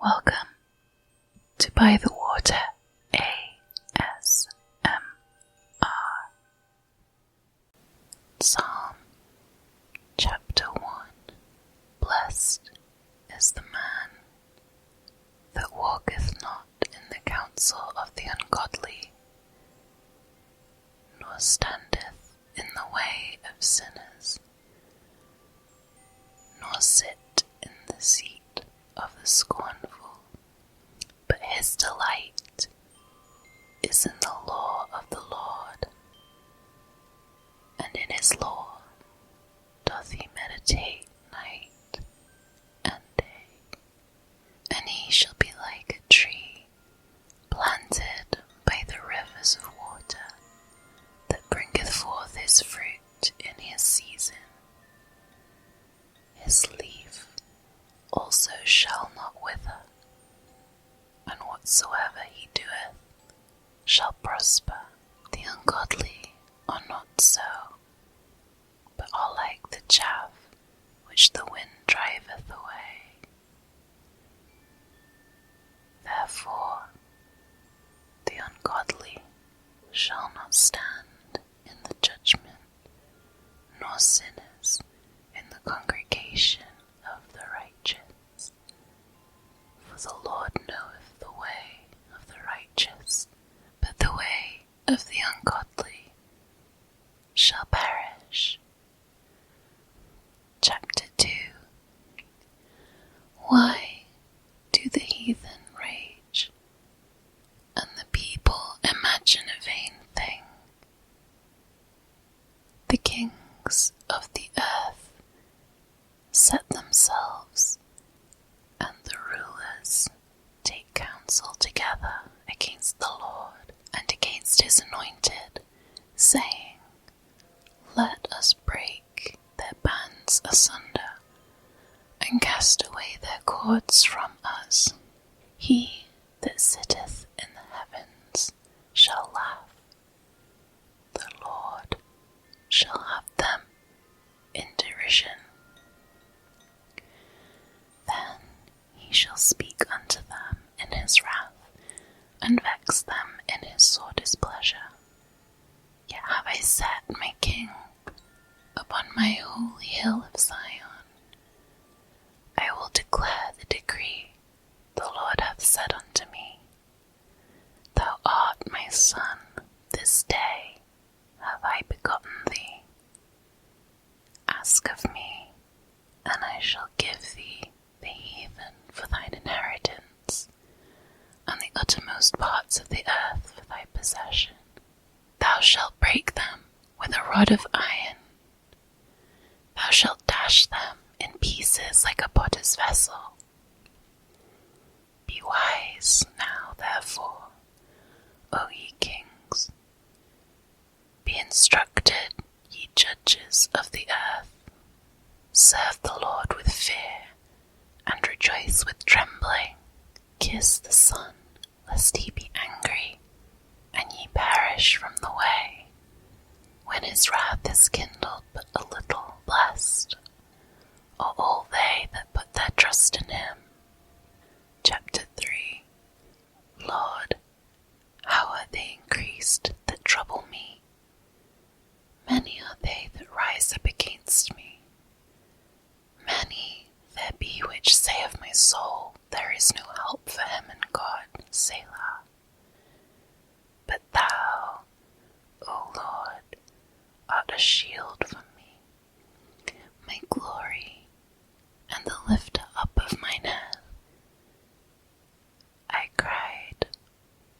Welcome to By the Water ASMR. Psalm chapter 1. Blessed is the man that walketh not in the counsel of the ungodly, nor standeth in the way of sinners, nor sit in the seat of the scornful, but his delight is in the law of the Lord, and in his law doth he meditate night and day. And he shall be like a tree planted by the rivers of water, that bringeth forth his fruit in his season. His leaf also shall not wither, and whatsoever he doeth shall prosper. The ungodly are not so, but are like the chaff which the wind driveth away. Therefore the ungodly shall not stand in the judgment, nor sinners in the congregation of the righteous. For the Lord knoweth the way of the righteous, but the way of the ungodly shall perish. Chapter 2. Why do the heathen rage, and the people imagine a vain thing? The kings of the earth set themselves, and the rulers take counsel together against the Lord and against his anointed, saying, Let us break their bands asunder, and cast away their cords from us. He that sitteth in the heavens shall laugh. The Lord shall have them in derision. Then he shall speak unto them in his wrath, and vex them in his sore displeasure. Yet have I set my king upon my holy hill of Zion. I will declare the decree the Lord hath said unto me. Thou art my son, this day have I begotten thee. Ask of me, and I shall give thee the heathen for thine inheritance, and the uttermost parts of the earth for thy possession. Thou shalt break them with a rod of iron. Thou shalt dash them in pieces like a potter's vessel. Be wise now, therefore, O ye kings. Be instructed, ye judges of the earth. Serve the Lord with fear, and rejoice with trembling. Kiss the Son, lest he be angry, and ye perish from the way. When his wrath is kindled but a little, blessed are all they that put their trust in him. Chapter 3. Lord, how are they increased that trouble me? Many are they that rise up against me. Many there be which say of my soul, There is no help for him in God, Selah. But thou, O Lord, art a shield for me, my glory, and the lifter up of mine head. I cried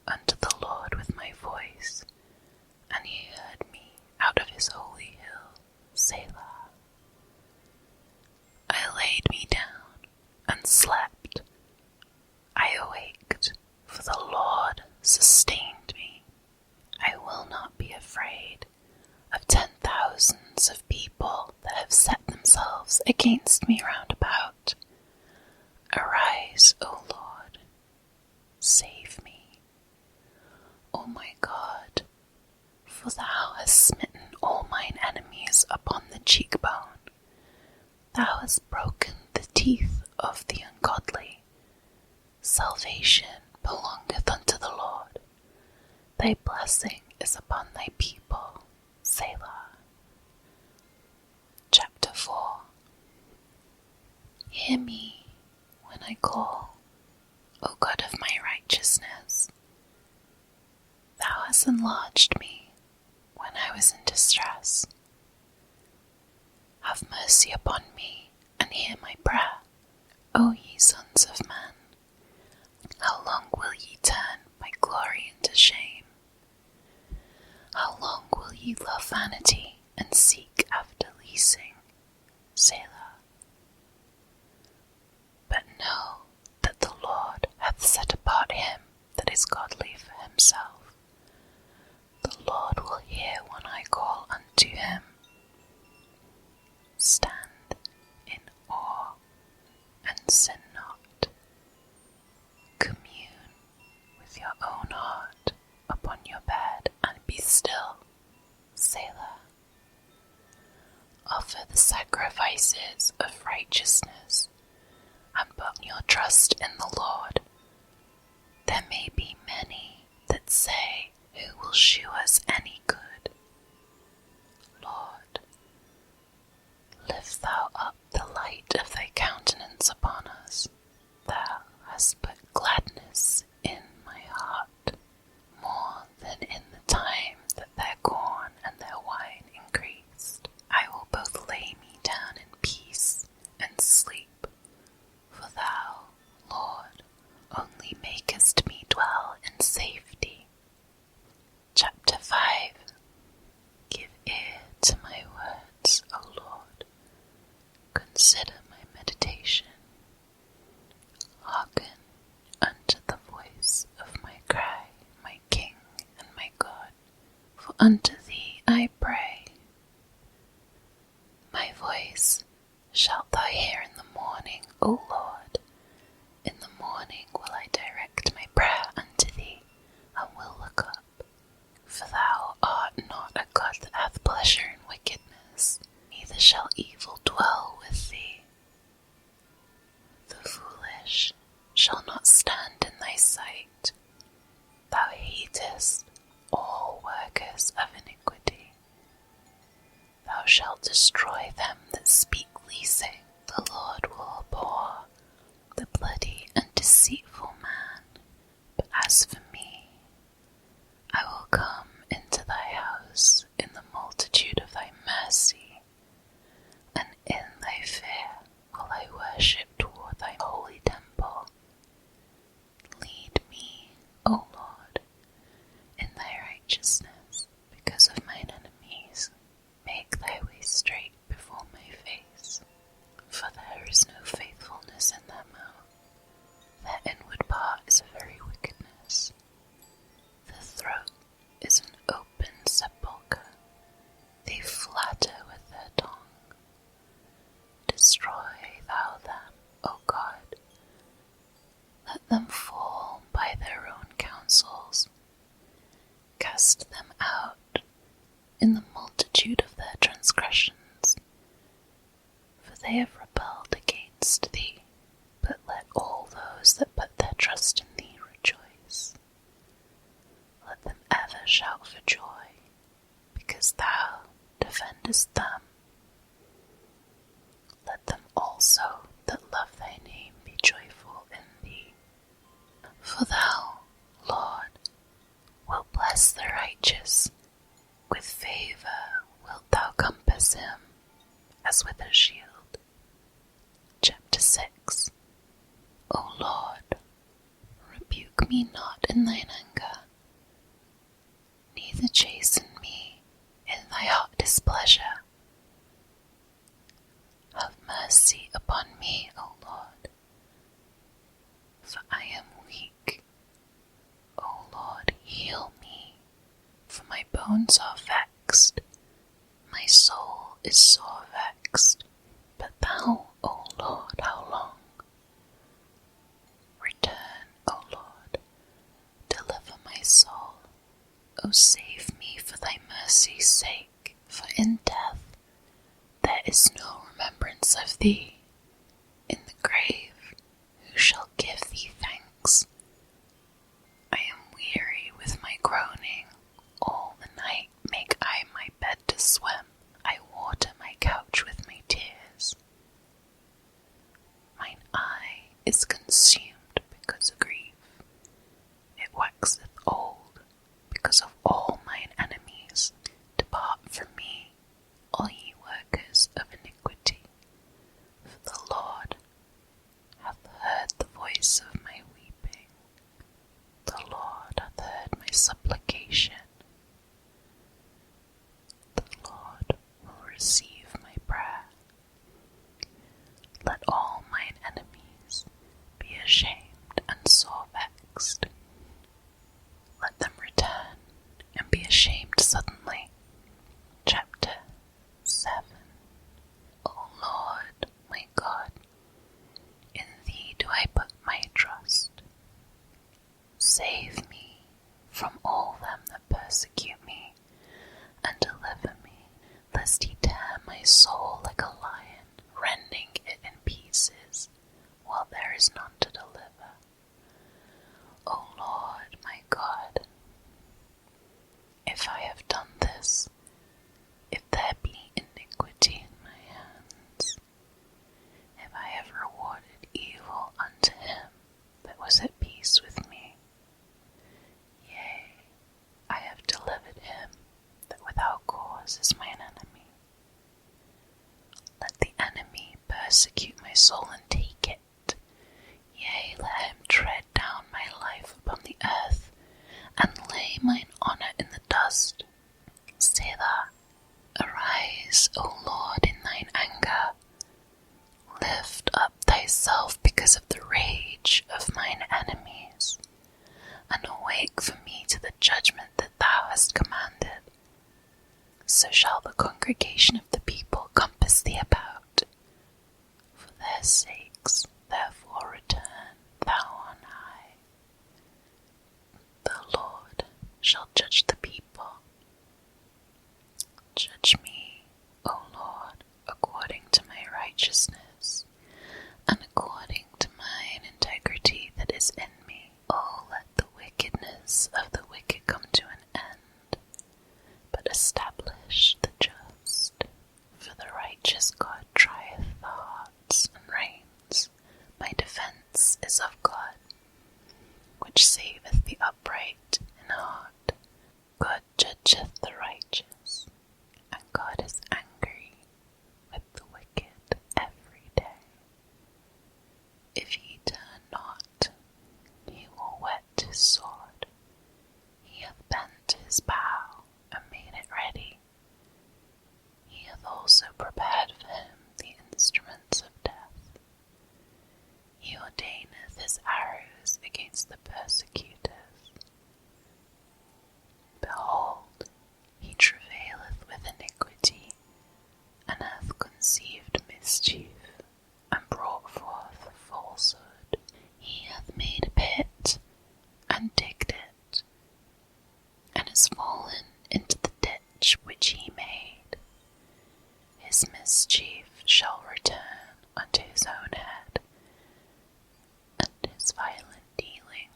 unto the Lord with my voice, and he heard me out of his holy hill, Selah. I laid me down and slept. I awaked, for the Lord sustained me. I will not be afraid of 10,000s of people that have set themselves against me round about. Arise, O Lord, save me. O my God, for thou hast smitten all mine enemies upon the cheekbone. Thou hast broken the teeth of the ungodly, salvation belongeth unto the Lord. Thy blessing is upon thy people. Selah. Chapter 4. Hear me when I call, O God of my righteousness. Thou hast enlarged me when I was in distress. Have mercy upon me, and hear my prayer, O ye sons of men. How long will ye turn my glory into shame? How long will ye love vanity, and seek after leasing? Selah. But know that the Lord hath set apart him that is godly for himself. The Lord will hear when I call unto him. Stand in awe and sin not. Commune with your own heart upon your bed and be still. Selah. Offer the sacrifices of righteousness and put your trust in the Lord. There may be many that say, who will shew us any good? Lord, lift thou up the light of thy countenance upon us. Thou hast put gladness in my heart, more than in the time that their corn and their wine increased. I will both lay me down in peace and sleep, for thou, Lord, only makest me dwell in safety. Chapter 5. Give ear to my words, O Lord. Consider my meditation. Hearken unto the voice of my cry, my King and my God, for unto thee I pray. My voice shalt thou hear in the morning, O Lord. In the morning will I direct my prayer unto thee, and will look up. For thou art not a God that hath pleasure in wickedness, neither shall evil dwell with thee. The foolish shall not stand in thy sight. Thou hatest all workers of iniquity. Thou shalt destroy them that speak leasing. The Lord will abhor the bloody and deceitful man. But as for me, I will come into thy house in the multitude of thy mercy, and in thy fear will I worship toward thy holy temple. Lead me, O Lord, in thy righteousness, because of mine enemies. Make thy way straight before my face, for there is no faithfulness in their mouth. Their inward part is a very wickedness. The throat is an open sepulchre. They flatter with their tongue. Destroy thou them, O God. Let them fall by their own counsels. Cast them out in the multitude of their transgressions. For they have rebelled against thee. But let all those that put their trust in thee rejoice. Let them ever shout for joy, because thou defendest them. Let them also that love thy name be joyful in thee. For thou, Lord, wilt bless the righteous. With favor wilt thou compass him, as with a shield. Chapter 6. O Lord, rebuke me not in thine anger, neither chasten me in thy hot displeasure. Have mercy upon me, O Lord, for I am weak. O Lord, heal me, for my bones are vexed. My soul is sore vexed. But thou, O Lord, how long? Return, O Lord, deliver my soul. O save me for thy mercy's sake, for in death there is no remembrance of thee. In the grave who shall give thee thanks? is consumed because of grief. It waxeth old because of all mine enemies. Depart from me, all ye workers of iniquity. For the Lord hath heard the voice of my weeping. The Lord hath heard my supplication. The Lord will receive my prayer. Let all mine enemies be ashamed and sore vexed. Let them return and be ashamed suddenly. Chapter 7. O Lord, my God, in thee do I put my trust. Save me from all them that persecute me, and deliver me, lest he tear my soul like a lion, rending it in pieces, while there is none to deliver. O Lord, my God, if I have done this, if there be iniquity in my hands, if I have rewarded evil unto him that was at peace with me, yea, I have delivered him that without cause is mine enemy. Let the enemy persecute my soul and take it. Yea, let him tread down my life upon the earth, and lay mine honour in the dust. Selah. Arise, O Lord, in thine anger. Lift up thyself because of the rage of mine enemies, and awake for me to the judgment that thou hast commanded. So shall the congregation of the people compass thee about. For their sakes, therefore return thou on high. The Lord shall judge the people. Judge me, O Lord, according to my righteousness, and according to mine integrity that is in me. O let the wickedness of the wicked come to an end, but establish the just. For the righteous God trieth the hearts and reins. My defence is of God, which saveth the upright in heart. God judgeth the righteous, and God is angry with the wicked every day. If he turn not, he will whet his sword. He hath bent his bow and made it ready. He hath also prepared for him the instruments of death. He ordaineth his arrows against the persecutors. Behold, he travaileth with iniquity, and hath conceived mischief, and brought forth falsehood. He hath made a pit, and digged it, and is fallen into the ditch which he made. His mischief shall return unto his own head, and his violent dealing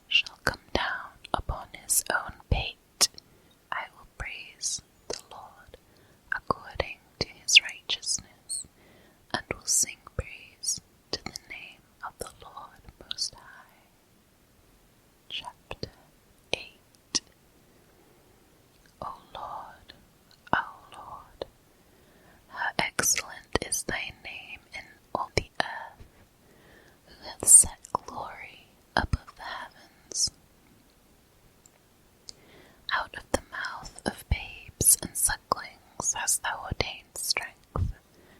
shall come down upon his own pate. I will praise the Lord according to his righteousness, and will sing praise to the name of the Lord Most High. Chapter 8. O Lord, how excellent is thy name in all the earth, who hath set glory above the heavens. Out of the mouth of babes and sucklings hast thou ordained strength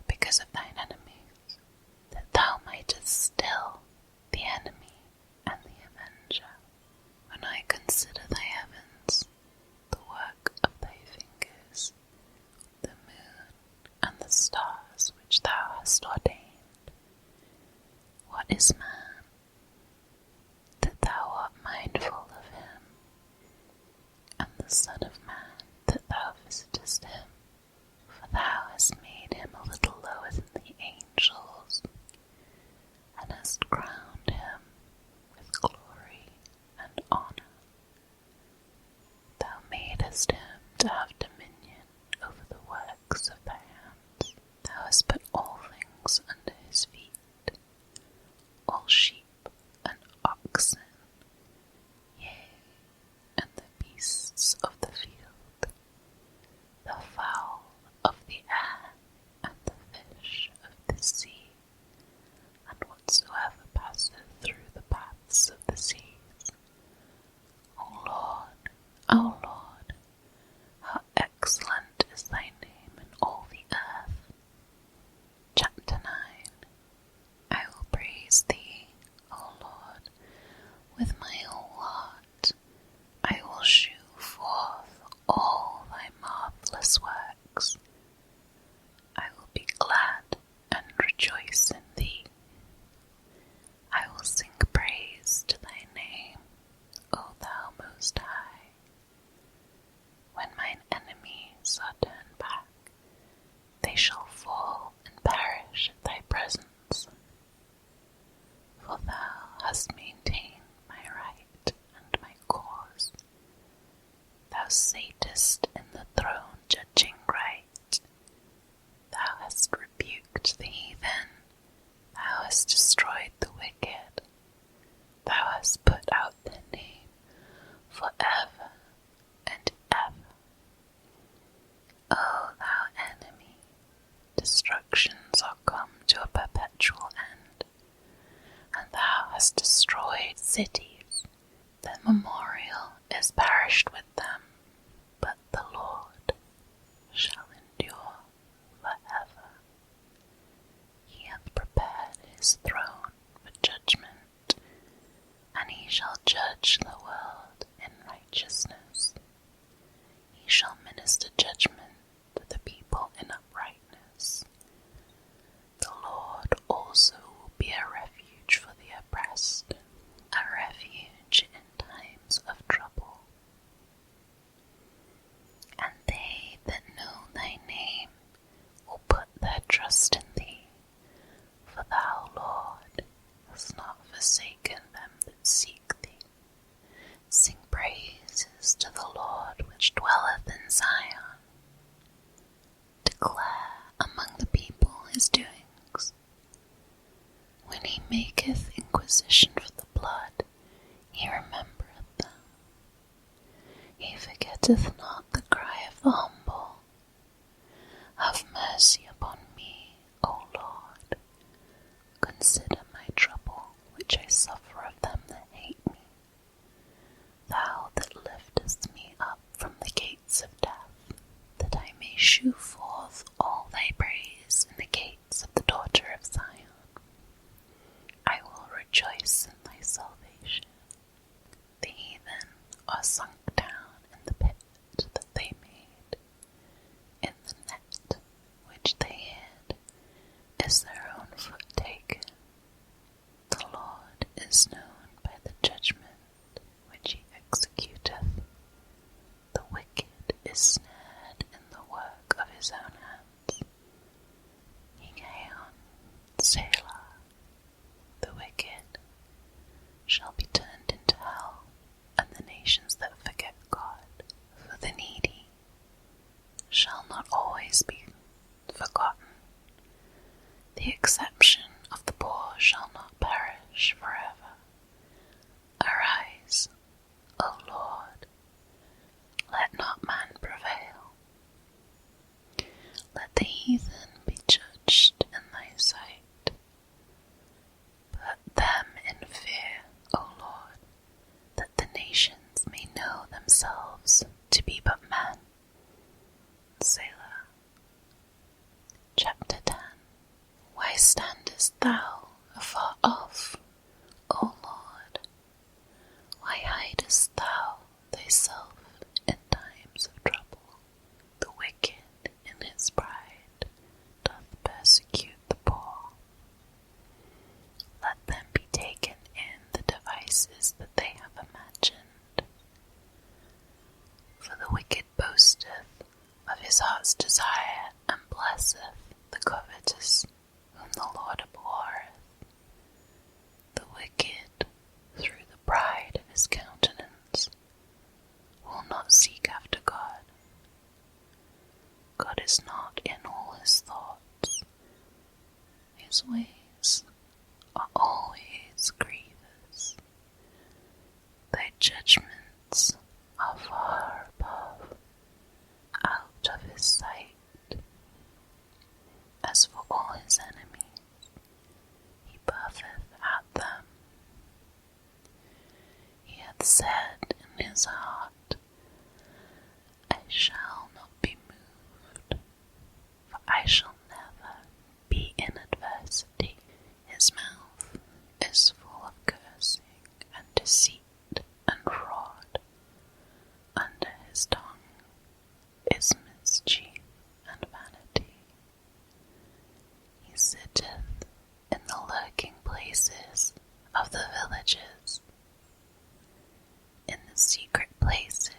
because of thine enemies, that thou mightest still the enemy and the avenger. When I consider thy heavens, the work of thy fingers, the moon and the stars which thou hast ordained, what is man, that thou art mindful of him, and the Son of Man, that thou visitest him? For thou hast made him a little lower than the angels, and hast crowned him with glory and honour. Thou madest him to have dominion over the works of thy hands. Thou hast put all things under his feet, all sheep and oxen, yea, and the beasts of the field, the fowl of the air, and the fish of the sea, and whatsoever passeth through the paths of the seas. O Lord, how excellent is thy name in all the earth. Chapter 9. I will praise thee, O Lord, with my whole heart. I will shew forth all thy marvellous works. I will be glad and rejoice in thee. I will sing praise to thy name, O thou Most High. When mine enemies are turned back, they shall fall and perish at thy presence. For thou hast maintained my right and my cause. Thou satest in the throne judging right. Thou hast rebuked the heathen. Thou hast destroyed the wicked. Thou hast put out their name forever and ever. O thou enemy, destructions are come to a perpetual end, and thou hast destroyed cities. The memorial is perished with them, but the Lord shall endure forever. He hath prepared his throne for judgment, and he shall judge the world in righteousness. He shall minister judgment to the people in uprightness. The Lord also will be a refuge for the oppressed, a refuge in times of trouble. And they that know thy name will put their trust in thee, for thou, Lord, hast not forsaken them that seek thee. Sing praises to the Lord which dwelleth in Zion. Declare among the people his doings. When he maketh inquisition for the blood, he remembereth them. He forgetteth not the cry of the humble. Have mercy upon me, O Lord. Consider my trouble which I suffer of them that hate me. Thou that liftest me up from the gates of death, that I may shew forth all thy praise in the gates of the daughter of Zion. I will rejoice in thy salvation. The heathen are sunk down in the pit that they made. In the net which they hid is their own foot taken. The Lord is known by the judgment which he executeth. The wicked is snared in the work of his own hands. Higgaion, Selah. The wicked shall be turned into hell, and the nations that forget God. For the needy shall not always be forgotten. The exception of the poor shall not perish forever. Arise, O Lord, let not man prevail. Let the heathen be judged in thy sight. Put them in fear, O Lord, that the nations may know themselves to be but men. Selah. Chapter 10. Why standest thou afar off, O Lord? Why hidest thou thyself in times of trouble? The wicked in his pride hath said in his heart, I shall not be moved, for I shall never be in adversity. His mouth is full of cursing and deceit and fraud. Under his tongue is mischief and vanity. He sitteth in the lurking places of the villages. In the secret places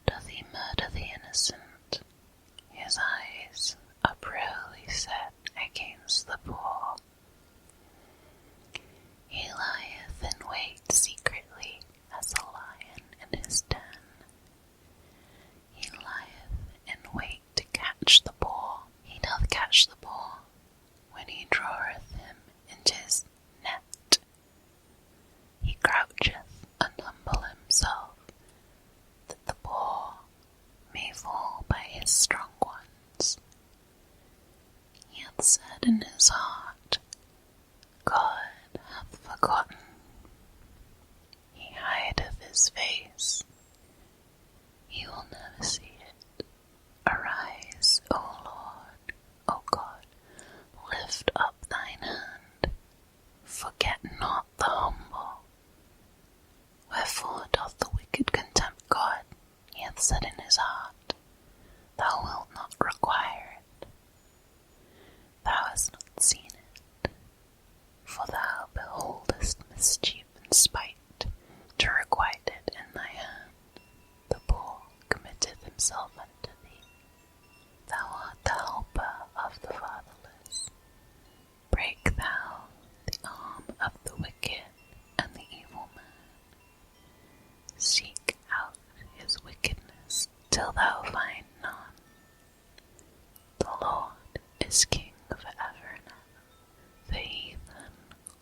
doth he murder the innocent. His eyes are privily set against the poor. He lieth in wait secretly as a lion in his den. He lieth in wait to catch the poor. He doth catch the poor when he draweth him into his net. He croucheth and humble himself, that the poor may fall by his strong ones. He hath said in his heart, God hath forgotten. He hideth his face. He will never see it. Arise, O Lord, O God, lift up thine hand. Forget not the humble. Wherefore doth the wicked contempt God? He hath said in his heart, Thou wilt not require it. Thou hast not seen it. For thou beholdest mischief and spite, to requite it in thy hand. The poor committeth himself unto thee. Thou art the helper of the fatherless. Break thou the arm of the wicked and the evil man. Seek out his wickedness till thou find none. The Lord is king forever and ever. The heathen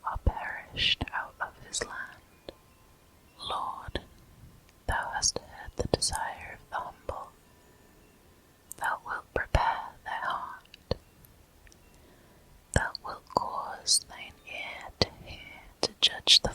are perished out of his land. Lord, thou hast heard the desire of the humble. Thou wilt prepare their heart. Thou wilt cause thine ear to hear, to judge the